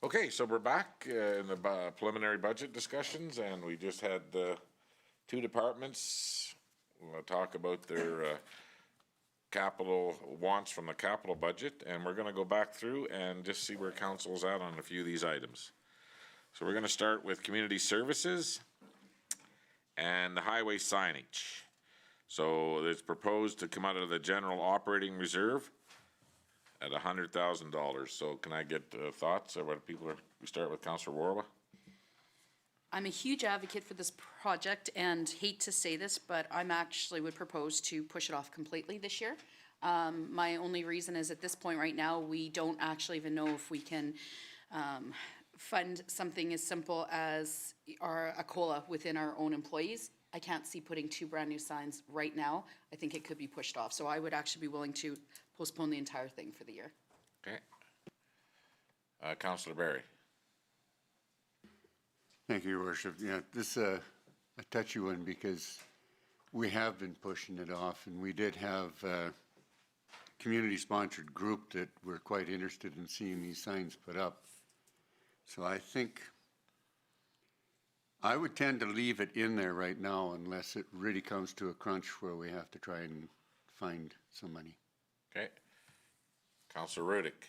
Okay, so we're back in the preliminary budget discussions, and we just had two departments talk about their capital wants from the capital budget, and we're gonna go back through and just see where council's at on a few of these items. So we're gonna start with community services and the highway signage. So it's proposed to come out of the general operating reserve at $100,000. So can I get thoughts of what people are, we start with Councillor Warwa? I'm a huge advocate for this project and hate to say this, but I'm actually would propose to push it off completely this year. My only reason is at this point right now, we don't actually even know if we can fund something as simple as a COLA within our own employees. I can't see putting two brand new signs right now. I think it could be pushed off. So I would actually be willing to postpone the entire thing for the year. Okay. Councillor Barry. Thank you, Your Worship. Yeah, this is a touchy one because we have been pushing it off, and we did have a community-sponsored group that were quite interested in seeing these signs put up. So I think I would tend to leave it in there right now unless it really comes to a crunch where we have to try and find some money. Okay. Councillor Rudick.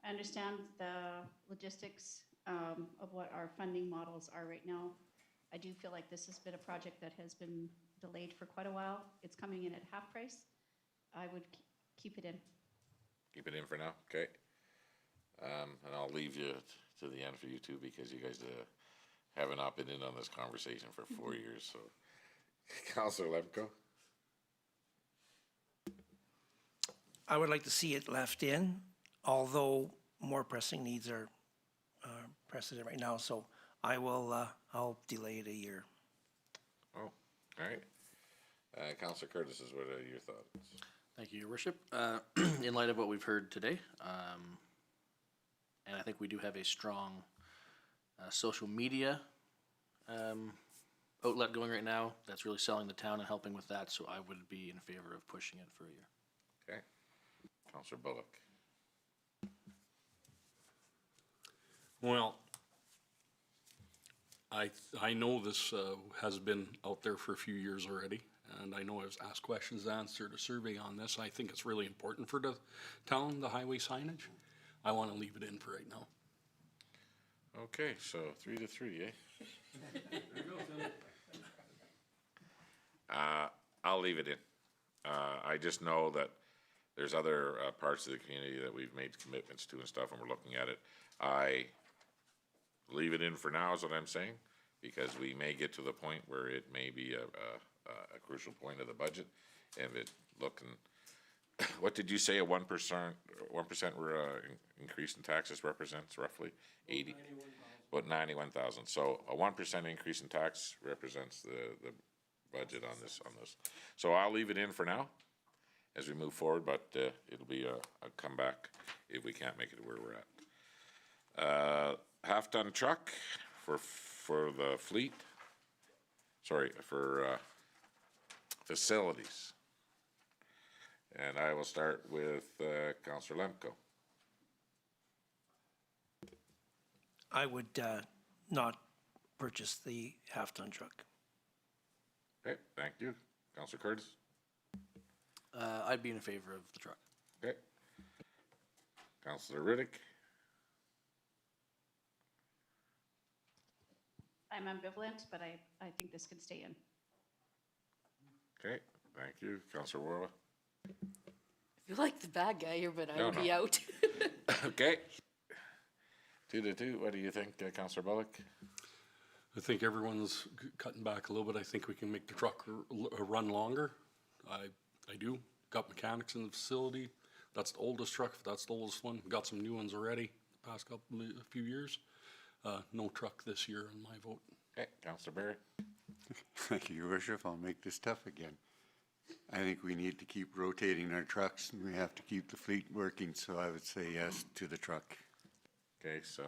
I understand the logistics of what our funding models are right now. I do feel like this has been a project that has been delayed for quite a while. It's coming in at half price. I would keep it in. Keep it in for now, okay. And I'll leave you to the end for you two because you guys have not been in on this conversation for 4 years, so. Councillor Lemko. I would like to see it left in, although more pressing needs are precedent right now, so I'll delay it a year. Oh, all right. Councillor Curtis, what are your thoughts? Thank you, Your Worship. In light of what we've heard today, and I think we do have a strong social media outlet going right now that's really selling the town and helping with that, so I would be in favor of pushing it for a year. Okay. Councillor Bullock. Well, I know this has been out there for a few years already, and I know I was asked questions, answered a survey on this. I think it's really important for the town, the highway signage. I want to leave it in for right now. Okay, so 3-3, eh? There you go, Tim. I'll leave it in. I just know that there's other parts of the community that we've made commitments to and stuff, and we're looking at it. I leave it in for now is what I'm saying, because we may get to the point where it may be a crucial point of the budget, and it looking. What did you say? A 1% increase in taxes represents roughly 80, about 91,000. So a 1% increase in tax represents the budget on this. So I'll leave it in for now as we move forward, but it'll be a comeback if we can't make it where we're at. Half-ton truck for the fleet. Sorry, for facilities. And I will start with Councillor Lemko. I would not purchase the half-ton truck. Okay, thank you. Councillor Curtis? I'd be in favor of the truck. Okay. Councillor Riddick? I'm ambivalent, but I think this can stay in. Okay, thank you. Councillor Warwa? I feel like the bad guy here, but I would be out. Okay. 2-2. What do you think, Councillor Bullock? I think everyone's cutting back a little bit. I think we can make the truck run longer. I do. Got mechanics in the facility. That's the oldest truck. That's the oldest one. Got some new ones already the past a few years. No truck this year on my vote. Okay, Councillor Barry? Thank you, Your Worship. I'll make this tough again. I think we need to keep rotating our trucks, and we have to keep the fleet working, so I would say yes to the truck. Okay, so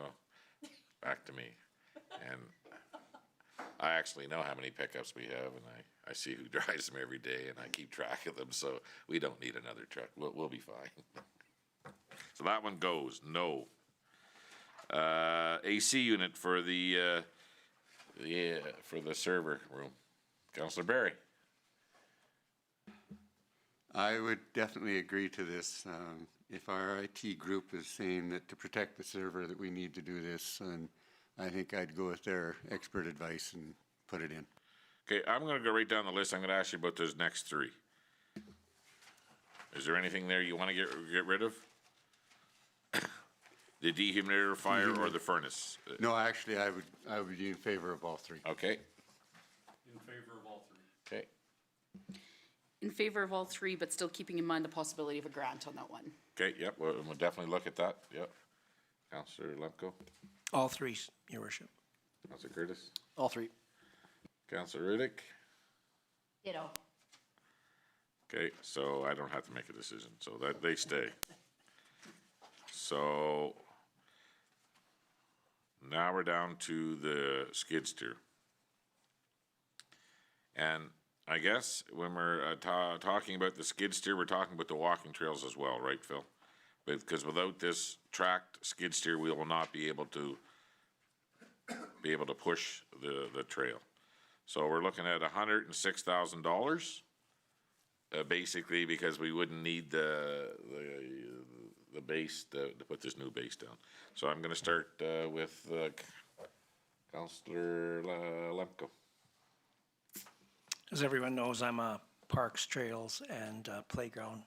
back to me. And I actually know how many pickups we have, and I see who drives them every day, and I keep track of them, so we don't need another truck. We'll be fine. So that one goes, no. AC unit for the server room. Counselor Barry. I would definitely agree to this. If our IT group is saying that to protect the server that we need to do this, and I think I'd go with their expert advice and put it in. Okay, I'm gonna go right down the list. I'm gonna ask you about those next three. Is there anything there you wanna get rid of? The dehumidifier or the furnace? No, actually, I would be in favor of all three. Okay, In favor of all three. okay, In favor of all three, but still keeping in mind the possibility of a grant on that one. okay, yep, we'll definitely look at that, yep. Counselor Lemko, All three, your worship. Counselor Curtis, All three. Counselor Riddick. Ditto. Okay, so I don't have to make a decision, so that, they stay. So, now we're down to the skid steer. And I guess when we're talking about the skid steer, we're talking about the walking trails as well, right, Phil? Because without this tracked skid steer, we will not be able to push the trail. So we're looking at $106,000, basically because we wouldn't need the base to put this new base down. So I'm gonna start with Counselor Lemko. As everyone knows, I'm a parks, trails, and playground.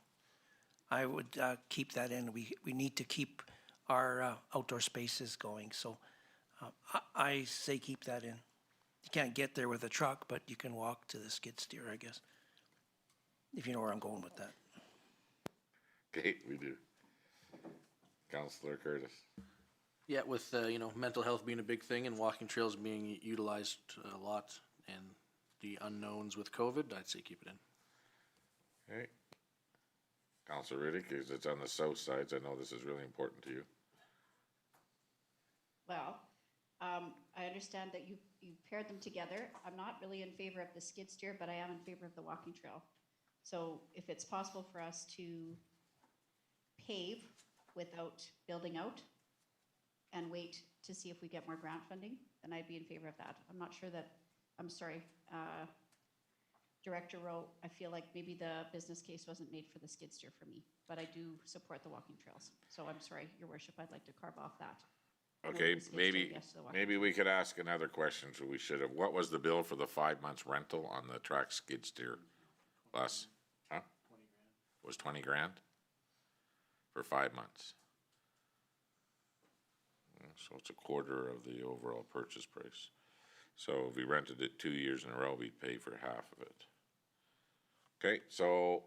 I would keep that in. We need to keep our outdoor spaces going, so I say keep that in. You can't get there with a truck, but you can walk to the skid steer, I guess, if you know where I'm going with that. Okay, we do. Counselor Curtis. Yeah, with, mental health being a big thing and walking trails being utilized a lot and the unknowns with COVID, I'd say keep it in. Okay. Counselor Riddick, because it's on the south side, so I know this is really important to you. Well, I understand that you paired them together. I'm not really in favor of the skid steer, but I am in favor of the walking trail. So if it's possible for us to pave without building out and wait to see if we get more grant funding, then I'd be in favor of that. I'm not sure that, I'm sorry, Director Rowe, I feel like maybe the business case wasn't made for the skid steer for me, but I do support the walking trails. So I'm sorry, Your Worship, I'd like to carve off that. Okay, the skid steer, maybe, yes to the walking maybe we could ask another question, so we should have. What was the bill for the 5 months rental on the track skid steer? Less, huh? 20 grand. Was 20 grand? For 5 months. So it's a quarter of the overall purchase price. So if we rented it 2 years in a row, we'd pay for half of it. Okay, so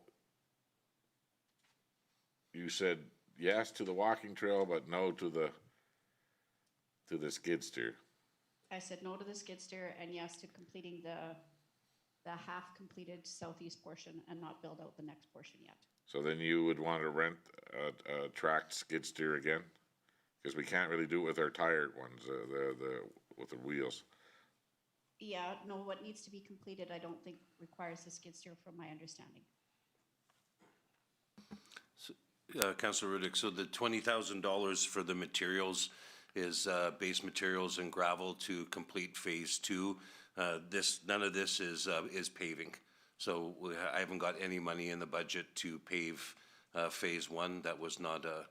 you said yes to the walking trail, but no to the skid steer. I said no to the skid steer and yes to completing the half-completed southeast portion and not build out the next portion yet. So then you would want to rent a tracked skid steer again? Because we can't really do it with our tired ones, with the wheels. Yeah, no, what needs to be completed, I don't think requires the skid steer from my understanding. Councillor Riddick, so the $20,000 for the materials is base materials and gravel to complete phase 2. None of this is paving. So I haven't got any money in the budget to pave phase 1. That was not a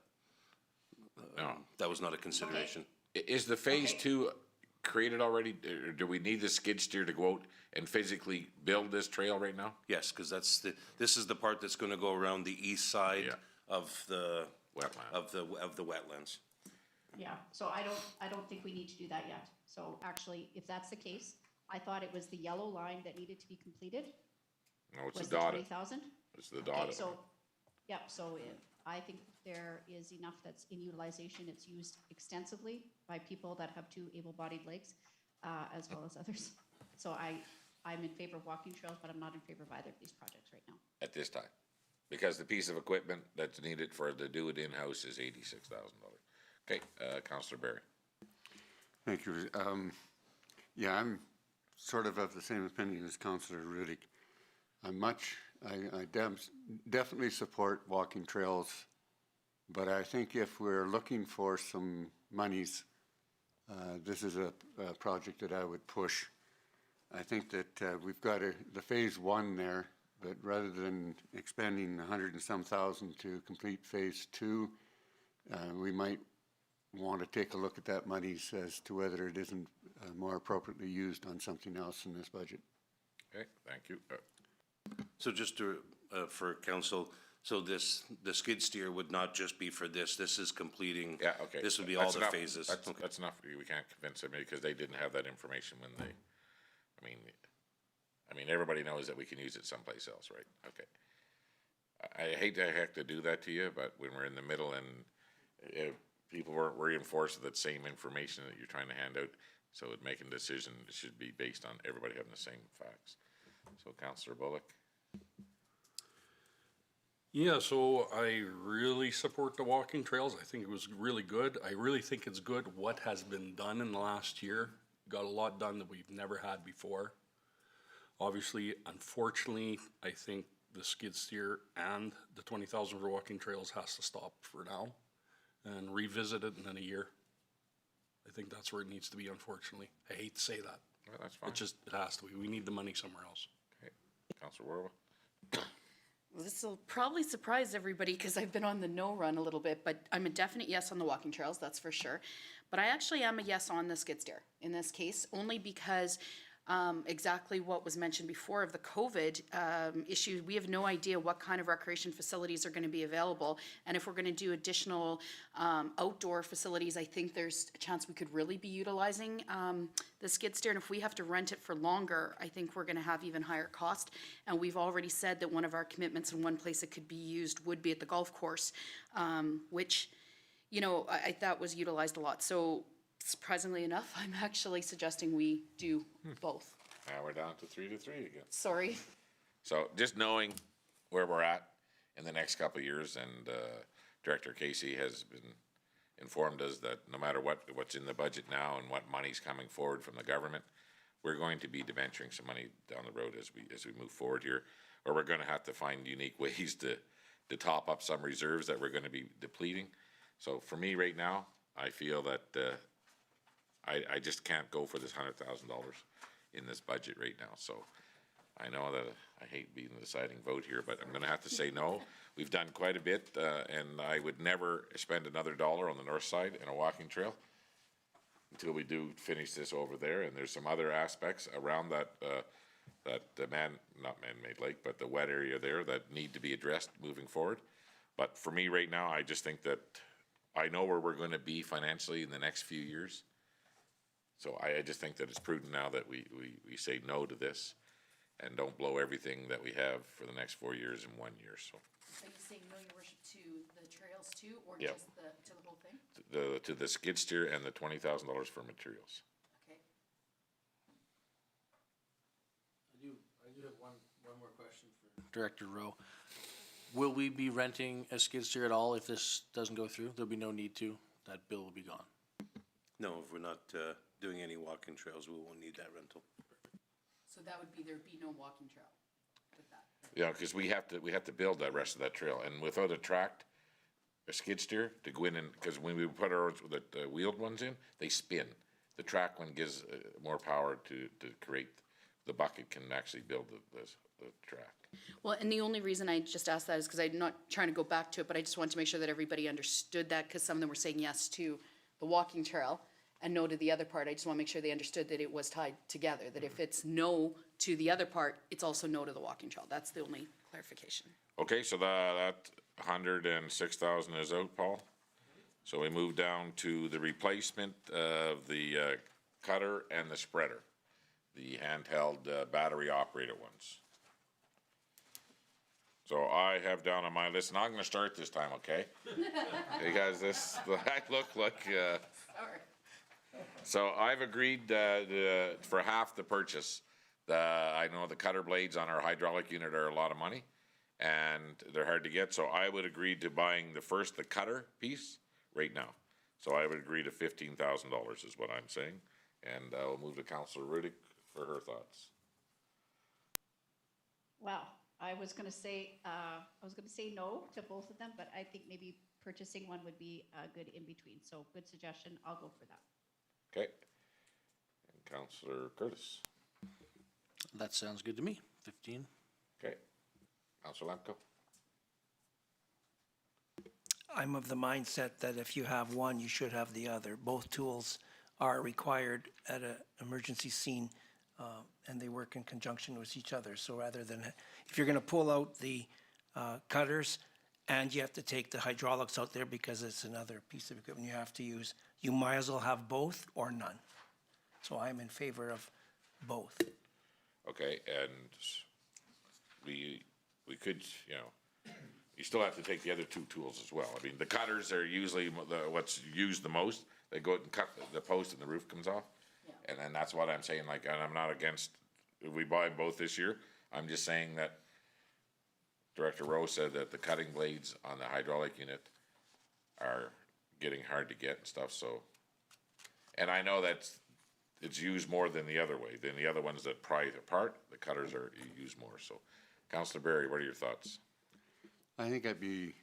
consideration. Is the phase Okay. 2 created already, or do we need the skid steer to go out and physically build this trail right now? Yes, because this is the part that's going to go around the east side Yeah. of the Wetland. of the wetlands. Yeah, so I don't think we need to do that yet. So actually, if that's the case, I thought it was the yellow line that needed to be completed. No, it's Was the the dotted. 20,000? It's the Okay, dotted. so, yeah, so I think there is enough that's in utilization. It's used extensively by people that have 2 able-bodied legs, as well as others. So I'm in favor of walking trails, but I'm not in favor of either of these projects right now. At this time. Because the piece of equipment that's needed for to do it in-house is $86,000. Okay, Counselor Barry. Thank you. Yeah, I'm sort of the same opinion as Councillor Riddick. I definitely support walking trails But I think if we're looking for some monies, this is a project that I would push. I think that we've got the phase one there, but rather than expending 100 and some thousand to complete phase two, we might want to take a look at that monies as to whether it isn't more appropriately used on something else in this budget. Okay, thank you. So just to, for council, so the skid steer would not just be for this is completing. Yeah, okay. This would be all That's the enough. phases. That's, Okay. that's enough. We can't convince them because they didn't have that information when they, I mean, everybody knows that we can use it someplace else, right? Okay. I hate to have to do that to you, but when we're in the middle and if people weren't reinforced with that same information that you're trying to hand out, so making a decision should be based on everybody having the same facts. So Councillor Bullock? Yeah, so I really support the walking trails. I think it was really good. I really think it's good what has been done in the last year. Got a lot done that we've never had before. Obviously, unfortunately, I think the skid steer and the 20,000 for walking trails has to stop for now and revisit it in a year. I think that's where it needs to be, unfortunately. I hate to say that. Well, that's fine. It has to be. We need the money somewhere else. Okay. Councillor Warwick? Well, this will probably surprise everybody because I've been on the no run a little bit, but I'm a definite yes on the walking trails, that's for sure. But I actually am a yes on the skid steer in this case, only because exactly what was mentioned before of the COVID issue. We have no idea what kind of recreation facilities are going to be available. And if we're going to do additional outdoor facilities, I think there's a chance we could really be utilizing the skid steer. And if we have to rent it for longer, I think we're going to have even higher cost. And we've already said that one of our commitments in one place it could be used would be at the golf course, which, you know, I thought was utilized a lot. So surprisingly enough, I'm actually suggesting we do both. Now we're down to 3 again. Sorry. So just knowing where we're at in the next couple of years, and Director Casey has been informed us that no matter what's in the budget now and what money's coming forward from the government, we're going to be debenturing some money down the road as we move forward here, or we're going to have to find unique ways to top up some reserves that we're going to be depleting. So for me right now, I feel that I just can't go for this $100,000 in this budget right now. So I know that I hate being the deciding vote here, but I'm going to have to say no. We've done quite a bit, and I would never spend another dollar on the north side in a walking trail until we do finish this over there. And there's some other aspects around that not man-made lake, but the wet area there that need to be addressed moving forward. But for me right now, I just think that I know where we're going to be financially in the next few years. So I just think that it's prudent now that we say no to this and don't blow everything that we have for the next 4 years in 1 year, so. Are you saying no, your worship, to the trails too, or Yeah. just to the whole thing? To the skid steer and the $20,000 for materials. Okay. I do have one more question for Director Rowe. Will we be renting a skid steer at all if this doesn't go through? There'll be no need to. That bill will be gone. No, if we're not doing any walking trails, we won't need that rental. So that would be, there'd be no walking trail with that. Yeah, because we have to build that rest of that trail, and without a skid steer to go in and, because when we put our, the wheeled ones in, they spin. The track one gives more power to create, the bucket can actually build the track. Well, and the only reason I just asked that is because I'm not trying to go back to it, but I just wanted to make sure that everybody understood that, because some of them were saying yes to the walking trail and no to the other part. I just want to make sure they understood that it was tied together, that if it's no to the other part, it's also no to the walking trail. That's the only clarification. Okay, so that 106,000 is out, Paul. So we move down to the replacement of the cutter and the spreader, the handheld battery operated ones. So I have down on my list, and I'm gonna start this time, okay? Because this, I look like, Sorry. so I've agreed for half the purchase. I know the cutter blades on our hydraulic unit are a lot of money, and they're hard to get, so I would agree to buying the cutter piece right now. So I would agree to $15,000 is what I'm saying, and I'll move to Councillor Rudick for her thoughts. Wow, I was gonna say no to both of them, but I think maybe purchasing one would be a good in-between. So good suggestion, I'll go for that. Okay. And Counselor Curtis. That sounds good to me. 15. Okay. Counselor Lemko. I'm of the mindset that if you have one, you should have the other. Both tools are required at an emergency scene, and they work in conjunction with each other. So rather than, if you're gonna pull out the cutters and you have to take the hydraulics out there because it's another piece of equipment you have to use, you might as well have both or none. So I'm in favor of both. Okay, and we could, you know, you still have to take the other two tools as well. I mean, the cutters are usually what's used the most. They go out and cut the post and the roof comes off. And then that's what I'm saying, like, and I'm not against, if we buy both this year, I'm just saying that Director Rowe said that the cutting blades on the hydraulic unit are getting hard to get and stuff, so. And I know that it's used more than the other way, than the other ones that pry it apart, the cutters are used more, so. Councillor Barry, what are your thoughts? I think I'd be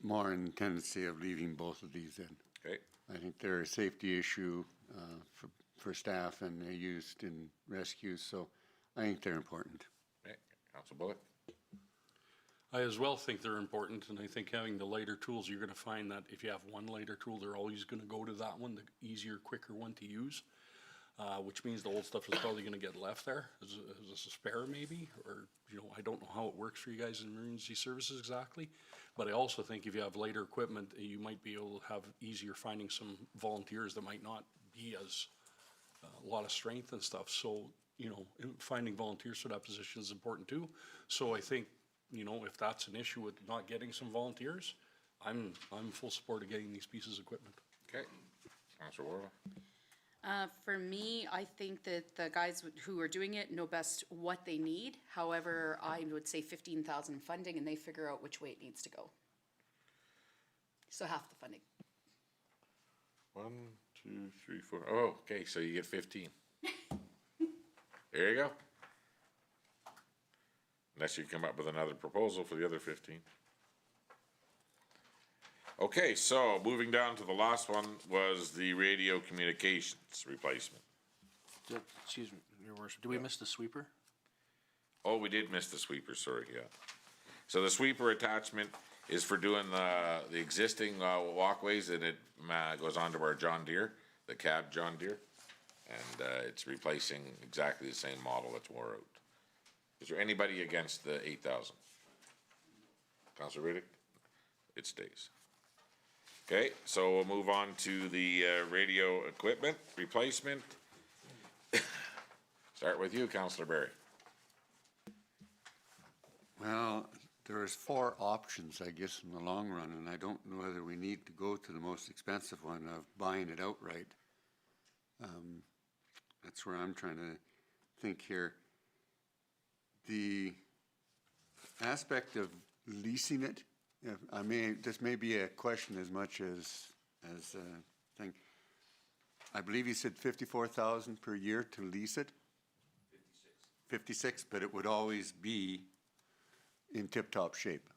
more in tendency of leaving both of these in. Okay, I think they're a safety issue for staff, and they're used in rescues, so I think they're important. okay, Councillor Bullock? I as well think they're important, and I think having the lighter tools, you're gonna find that if you have one lighter tool, they're always gonna go to that one, the easier, quicker one to use. Which means the old stuff is probably gonna get left there as a spare maybe, or, you know, I don't know how it works for you guys in emergency services exactly. But I also think if you have lighter equipment, you might be able to have easier finding some volunteers that might not be as, a lot of strength and stuff. So, you know, finding volunteers for that position is important too. So I think, you know, if that's an issue with not getting some volunteers, I'm full support of getting these pieces of equipment. Okay, Councillor Warren? For me, I think that the guys who are doing it know best what they need. However, I would say 15,000 funding and they figure out which way it needs to go. So half the funding. 1, 2, 3, 4. Oh, okay, so you get 15. There you go. Unless you come up with another proposal for the other 15. Okay, so moving down to the last one was the radio communications replacement. Excuse me, Your Worship. Did we miss the sweeper? Oh, we did miss the sweeper, sorry, yeah. So the sweeper attachment is for doing the existing walkways, and it goes onto our John Deere, the cab John Deere. And it's replacing exactly the same model that's wore out. Is there anybody against the 8,000? Councilor Riddick? It stays. Okay, so we'll move on to the radio equipment replacement. Start with you, Councilor Barry. Well, there's 4 options, I guess, in the long run, and I don't know whether we need to go to the most expensive one of buying it outright. That's where I'm trying to think here. The aspect of leasing it, this may be a question as much as a thing. I believe you said 54,000 per year to lease it? 56, but it would always be in tip-top shape.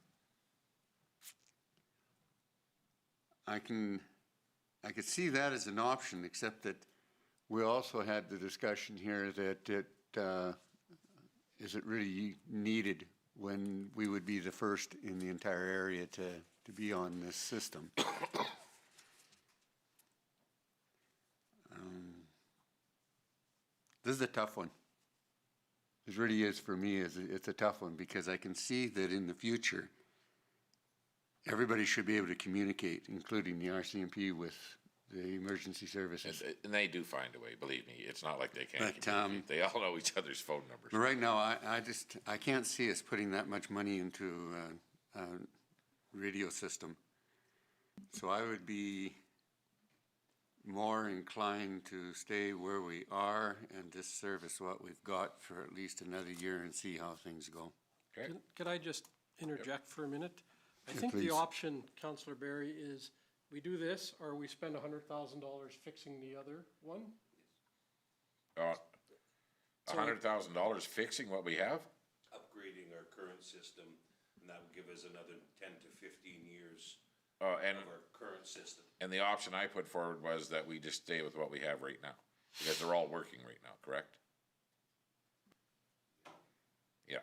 I could see that as an option, except that we also had the discussion here that is it really needed when we would be the first in the entire area to be on this system. This is a tough one. It really is for me. It's a tough one because I can see that in the future, everybody should be able to communicate, including the RCMP, with the emergency services. And they do find a way, believe me. It's not like they can't But, communicate. They all know each other's phone numbers. But right now, I can't see us putting that much money into a radio system. So I would be more inclined to stay where we are and just service what we've got for at least another year and see how things go. Okay, Could I just interject for a minute? I Yeah, think please. the option, Councillor Barry, is we do this or we spend $100,000 fixing the other one. $100,000 fixing what we have? Upgrading our current system, and that would give us another 10 to 15 years And, of our current system. and the option I put forward was that we just stay with what we have right now, because they're all working right now, correct? Yeah.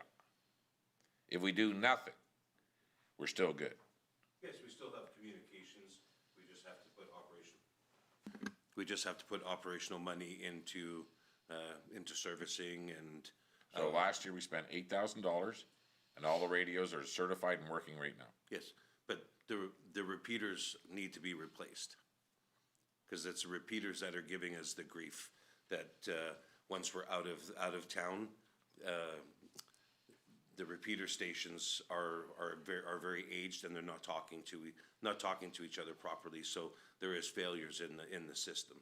If we do nothing, we're still good. Yes, we still have communications, we just have to put operational money into servicing and. So last year we spent $8,000 and all the radios are certified and working right now. Yes, but the repeaters need to be replaced. Cause it's the repeaters that are giving us the grief, that, once we're out of town, the repeater stations are very aged and they're not talking to each other properly, so there is failures in the system.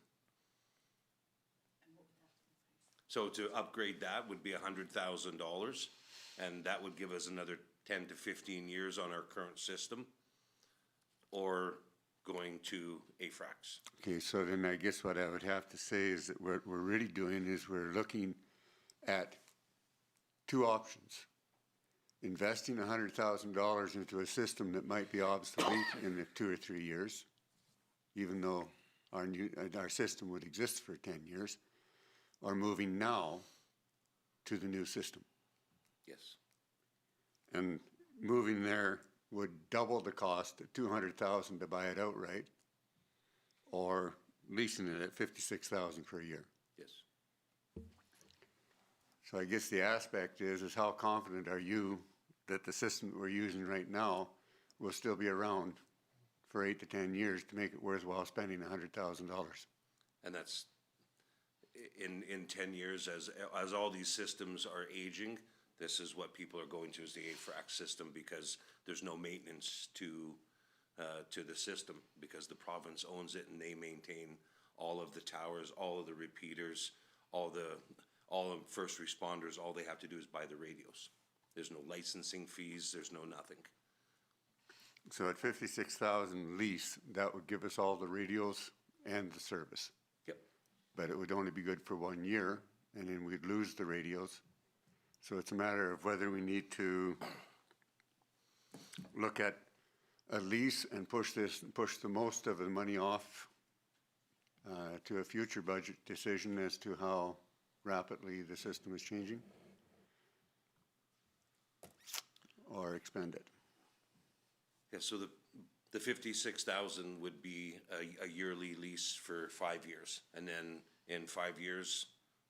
So to upgrade that would be $100,000, and that would give us another 10 to 15 years on our current system, or going to AFRAX. Okay, so then I guess what I would have to say is that what we're really doing is we're looking at two options. Investing $100,000 into a system that might be obsolete in the 2 or 3 years, even though our system would exist for 10 years, or moving now to the new system. Yes. And moving there would double the cost at $200,000 to buy it outright, or leasing it at $56,000 per year. Yes. So I guess the aspect is how confident are you that the system that we're using right now will still be around for 8 to 10 years to make it worthwhile spending $100,000? And that's, in 10 years, as all these systems are aging, this is what people are going to, is the AFRAC system, because there's no maintenance to the system, because the province owns it and they maintain all of the towers, all of the repeaters, all the first responders. All they have to do is buy the radios. There's no licensing fees, there's no nothing. So at $56,000 lease, that would give us all the radios and the service. Yep. But it would only be good for 1 year, and then we'd lose the radios. So it's a matter of whether we need to look at a lease and push the most of the money off to a future budget decision as to how rapidly the system is changing, or expend it. Yeah, so the 56,000 would be a yearly lease for 5 years, and then in 5 years,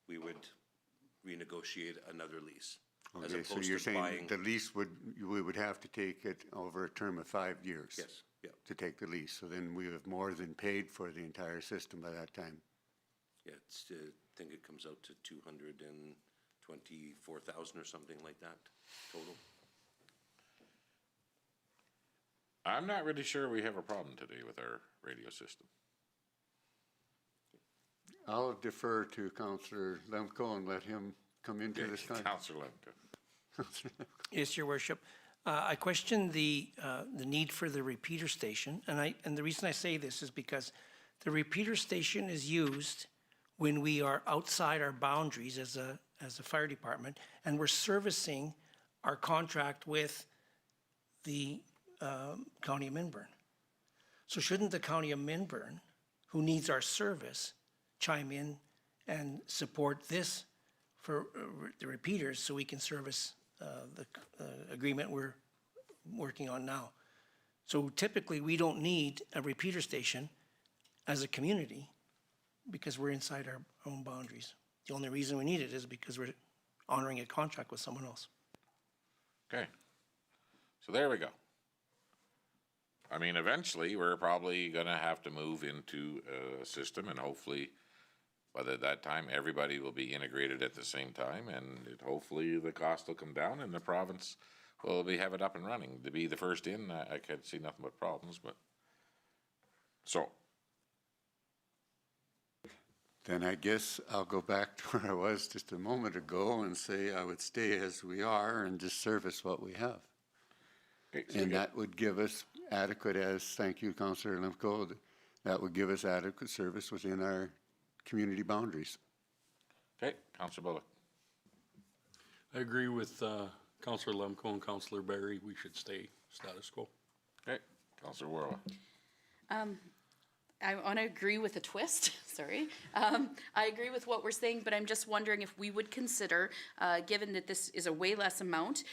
we would renegotiate another lease. As Okay, so opposed you're to saying buying. the lease we would have to take it over a term of 5 years? Yes, yeah, To take the lease, so then we have more than paid for the entire system by that time. yeah, I think it comes out to 224,000 or something like that total. I'm not really sure we have a problem today with our radio system. I'll defer to Councillor Lemko and let him come into this time. Councillor Lemke. Yes, Your Worship. I question the need for the repeater station, and the reason I say this is because the repeater station is used when we are outside our boundaries as a fire department, and we're servicing our contract with the County of Minburn. So shouldn't the County of Minburn, who needs our service, chime in and support this for the repeaters so we can service the agreement we're working on now? So typically, we don't need a repeater station as a community because we're inside our own boundaries. The only reason we need it is because we're honoring a contract with someone else. Okay. So there we go. I mean, eventually, we're probably gonna have to move into a system, and hopefully, by that time, everybody will be integrated at the same time, and hopefully the cost will come down, and the province will have it up and running. To be the first in, I can't see nothing but problems, but, so, Then I guess I'll go back to where I was just a moment ago and say I would stay as we are and just service what we have. okay, so And we got- that would give us adequate, thank you, Councillor Lemko, that would give us adequate service within our community boundaries. okay, Councillor Bullock. I agree with Councillor Lemko and Councillor Barry. We should stay status quo. Okay, Counselor Worrell. I want to agree with a twist, sorry. I agree with what we're saying, but I'm just wondering if we would consider, given that this is a way less amount,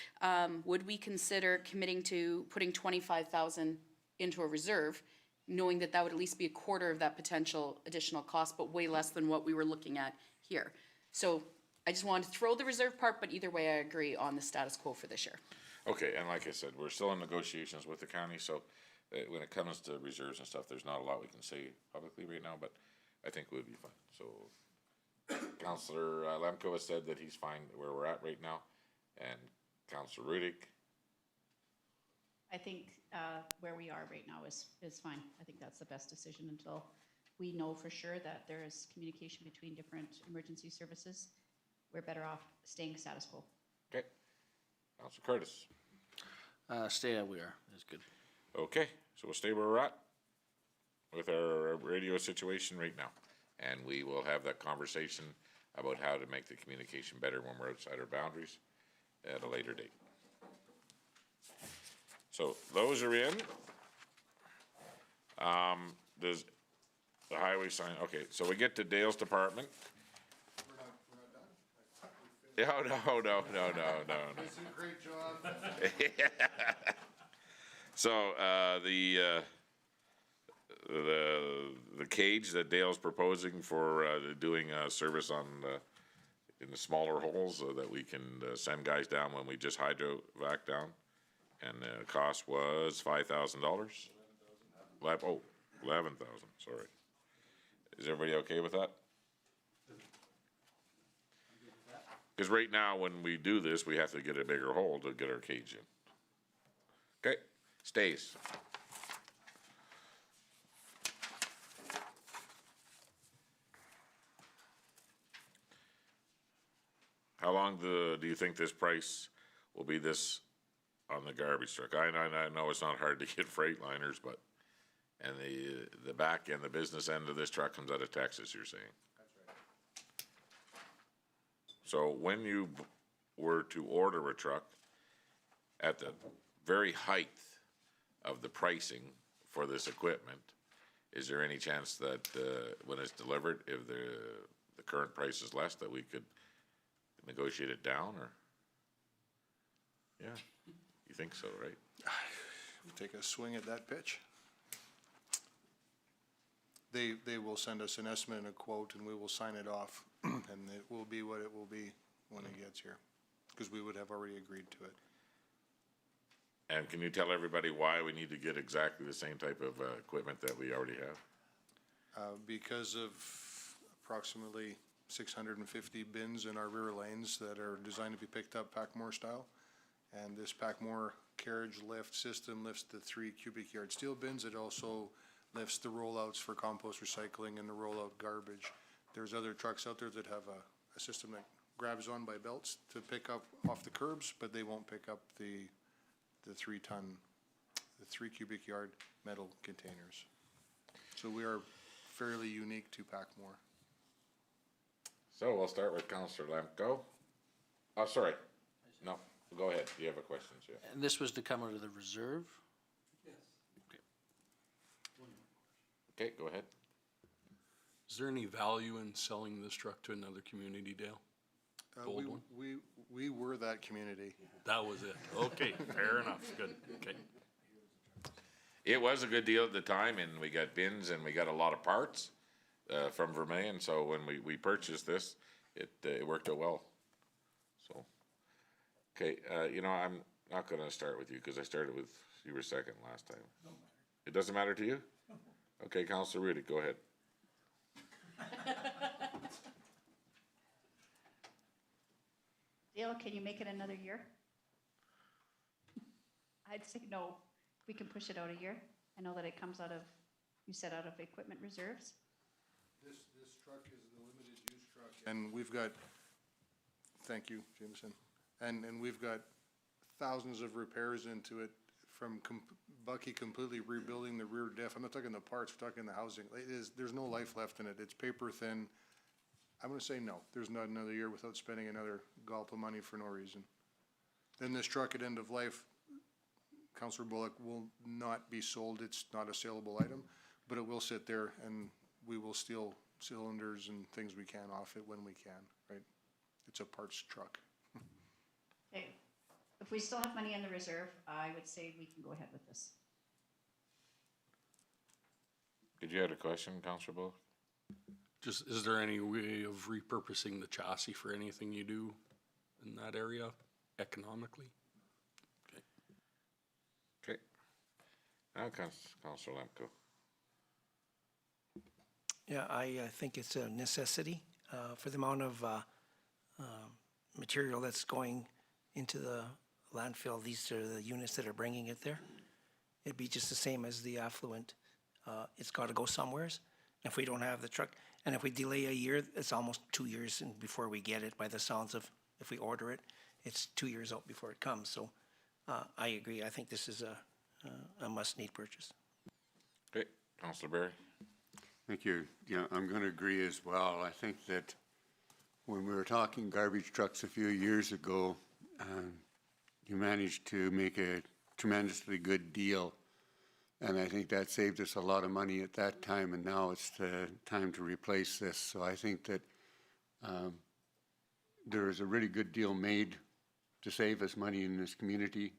would we consider committing to putting 25,000 into a reserve, knowing that that would at least be a quarter of that potential additional cost, but way less than what we were looking at here. So I just wanted to throw the reserve part, but either way, I agree on the status quo for this year. Okay, and like I said, we're still in negotiations with the county, so when it comes to reserves and stuff, there's not a lot we can say publicly right now, but I think we'll be fine. So Counselor Lemko has said that he's fine where we're at right now, and Counselor Rudick. I think where we are right now is fine. I think that's the best decision until we know for sure that there is communication between different emergency services. We're better off staying status quo. Okay. Counselor Curtis. Stay as we are, that's good. Okay, so we'll stay where we're at with our radio situation right now. And we will have that conversation about how to make the communication better when we're outside our boundaries at a later date. So those are in. Does the highway sign, okay, so we get to Dale's department. We're not done? No. This is a great job. So, the cage that Dale's proposing for, doing a service on, in the smaller holes so that we can, send guys down when we just hydrovac down. And the cost was $5,000? $11,000, sorry. Is everybody okay with that? Because right now, when we do this, we have to get a bigger hole to get our cage in. Okay, stays. How long do you think this price will be this on the garbage truck? I know it's not hard to get Freightliners, but, and the back end, the business end of this truck comes out of Texas, you're saying? So when you were to order a truck, at the very height of the pricing for this equipment, is there any chance that when it's delivered, if the current price is less, that we could negotiate it down, or? Yeah, you think so, right? Take a swing at that pitch. They will send us an estimate and a quote, and we will sign it off, and it will be what it will be when it gets here, because we would have already agreed to it. And can you tell everybody why we need to get exactly the same type of equipment that we already have? Because of approximately 650 bins in our rear lanes that are designed to be picked up Packmore style. And this Packmore carriage lift system lifts the 3 cubic yard steel bins. It also lifts the rollouts for compost recycling and the rollout garbage. There's other trucks out there that have a system that grabs on by belts to pick up off the curbs, but they won't pick up the 3 cubic yard metal containers. So we are fairly unique to Packmore. So we'll start with Counselor Lemko. Oh, sorry. No, go ahead. Do you have a question, Jeff? And this was to come out of the reserve? Okay, go ahead. Is there any value in selling this truck to another community, Dale? Old one? We were that community. That was it. Okay, fair enough. Good. Okay. It was a good deal at the time, and we got bins and we got a lot of parts from Vermilion. So when we purchased this, it worked out well. So, okay, I'm not going to start with you because I started with you were second last time. It doesn't matter to you? Okay, Counselor Rudy, go ahead. Dale, can you make it another year? I'd say no. We can push it out a year. I know that it comes out of, you said out of equipment reserves. This truck is the limited use truck. And we've got, thank you, Jameson. And we've got thousands of repairs into it, from Bucky completely rebuilding the rear diff. I'm not talking the parts, we're talking the housing. There's no life left in it. It's paper thin. I'm gonna say no. There's not another year without spending another gulp of money for no reason. Then this truck at end of life Counselor Bullock, will not be sold. It's not a saleable item, but it will sit there and we will steal cylinders and things we can off it when we can, right? It's a parts truck. Okay, if we still have money in the reserve, I would say we can go ahead with this. Did you have a question, Counselor Bullock? Just, is there any way of repurposing the chassis for anything you do in that area economically? Okay. Okay. Now, Counselor Lemko. Yeah, I think it's a necessity for the amount of material that's going into the landfill. These are the units that are bringing it there. It'd be just the same as the affluent. It's got to go somewheres. If we don't have the truck, and if we delay a year, it's almost 2 years before we get it by the sounds of, if we order it, it's 2 years out before it comes. So I agree. I think this is a must-need purchase. Okay, Counselor Berry. Thank you. Yeah, I'm going to agree as well. I think that when we were talking garbage trucks a few years ago, you managed to make a tremendously good deal. And I think that saved us a lot of money at that time, and now it's time to replace this. So I think that there is a really good deal made to save us money in this community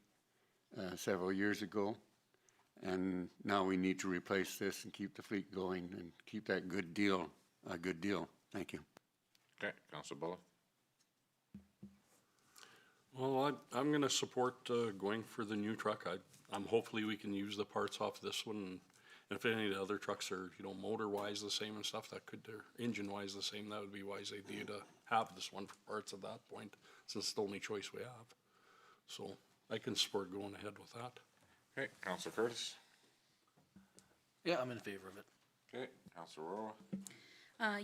several years ago. And now we need to replace this and keep the fleet going and keep that good deal a good deal. Thank you. Okay, Counselor Bullock. Well, I'm gonna support going for the new truck. I'm hopefully we can use the parts off this one. And if any of the other trucks are, you know, motor-wise the same and stuff, that could, or engine-wise the same, that would be wise idea to have this one for parts at that point, since it's the only choice we have. So I can support going ahead with that. Okay, Counselor Curtis. Yeah, I'm in favor of it. Okay, Counselor Rowe.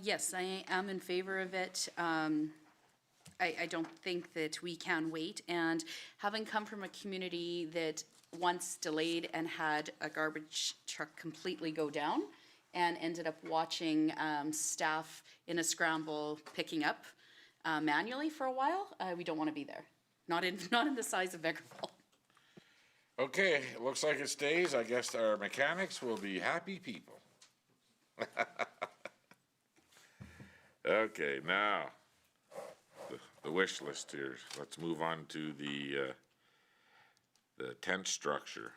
Yes, I am in favor of it. I don't think that we can wait, and having come from a community that once delayed and had a garbage truck completely go down and ended up watching staff in a scramble picking up manually for a while, we don't want to be there. Not in the size of Vegreville. Okay, it looks like it stays. I guess our mechanics will be happy people. Okay, now, the wish list here. Let's move on to the tent structure.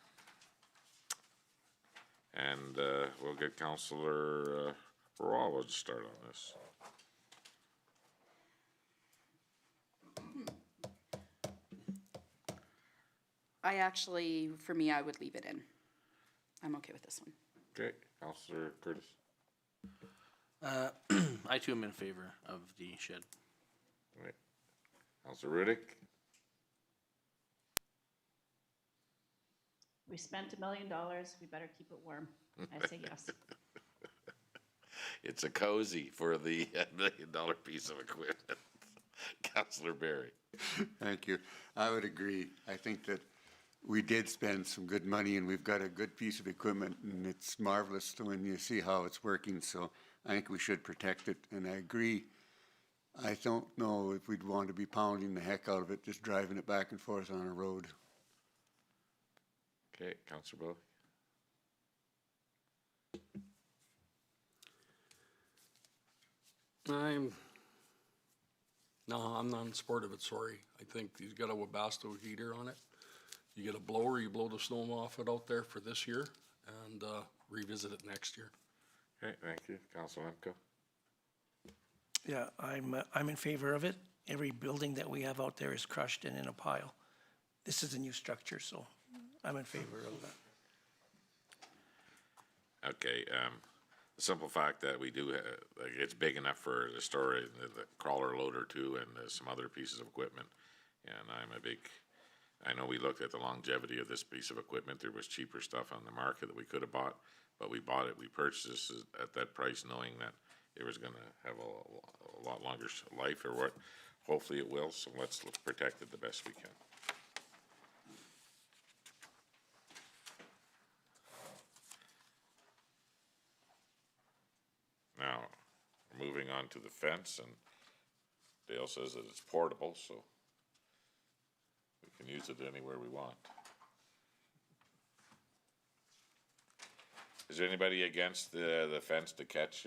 And we'll get Counselor Rawls to start on this. I actually, for me, I would leave it in. I'm okay with this one. Okay, Counselor Curtis. I too am in favor of the shed. Right. Counselor Riddick. We spent $1 million, we better keep it warm. I say yes. It's a cozy for the $1 million piece of equipment. Counselor Berry. Thank you. I would agree. I think that we did spend some good money and we've got a good piece of equipment and it's marvelous when you see how it's working. So I think we should protect it, and I agree. I don't know if we'd want to be pounding the heck out of it, just driving it back and forth on a road. Okay, Counselor Bullock. I'm not in support of it, sorry. I think you've got a Webasto heater on it. You get a blower, you blow the snow off it out there for this year and revisit it next year. Okay, thank you. Counselor Lemko. Yeah, I'm in favor of it. Every building that we have out there is crushed and in a pile. This is a new structure, so I'm in favor of that. Okay, the simple fact that we do, like, it's big enough for the storage, the crawler loader too, and some other pieces of equipment. And I know we looked at the longevity of this piece of equipment. There was cheaper stuff on the market that we could have bought, but we bought it, we purchased this at that price knowing that it was gonna have a lot longer life, or what, hopefully it will, so let's protect it the best we can. Now, we're moving on to the fence, and Dale says that it's portable, so we can use it anywhere we want. Is there anybody against the fence to catch,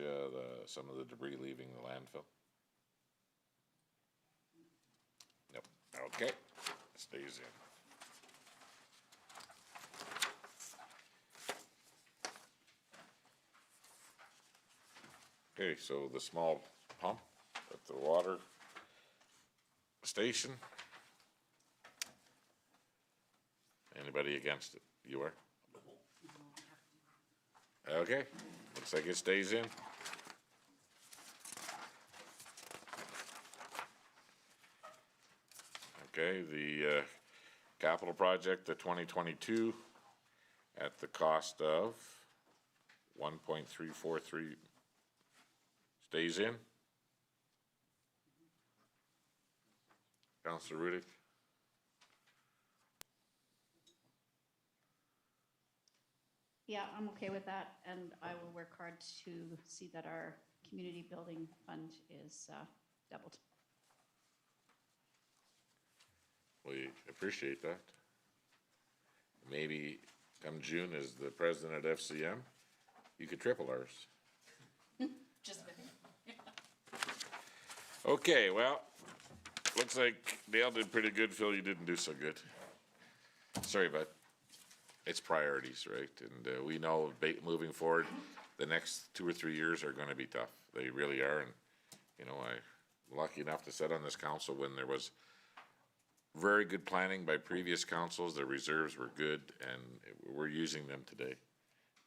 some of the debris leaving the landfill? Nope, okay, stays in. Okay, so the small pump at the water station. Anybody against it? You are? Okay, looks like it stays in. Okay, the, capital project, the 2022, at the cost of 1.343, stays in. Counselor Rudick? Yeah, I'm okay with that, and I will work hard to see that our community building fund is doubled. We appreciate that. Maybe come June as the president at FCM, you could triple ours. Just Okay, well, looks like Dale did pretty good, Phil, you didn't do so good. Sorry, bud. It's priorities, right? And, we know moving forward, the next 2 or 3 years are gonna be tough. They really are, and, you know, I'm lucky enough to sit on this council when there was very good planning by previous councils, the reserves were good, and we're using them today.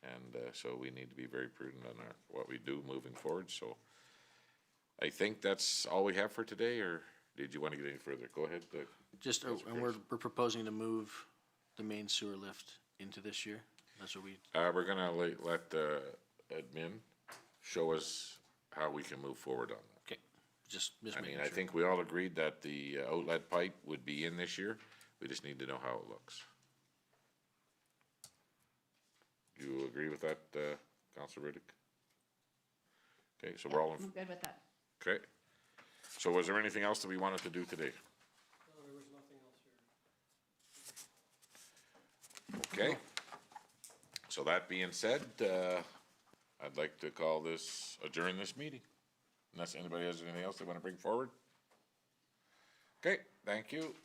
And, so we need to be very prudent on what we do moving forward, so. I think that's all we have for today, or did you want to get any further? Go ahead, Just, and we're proposing to move the main sewer lift into this year. That's what we, we're gonna let, admin show us how we can move forward on that. okay, just I making mean, sure. I think we all agreed that the outlet pipe would be in this year. We just need to know how it looks. You agree with that, Councilor Riddick? Okay, so we're all in, I'm good with that. okay. So was there anything else that we wanted to do today? No, there was nothing else here. Okay. So that being said, I'd like to call this, adjourn this meeting. Unless anybody has anything else they want to bring forward? Okay, thank you.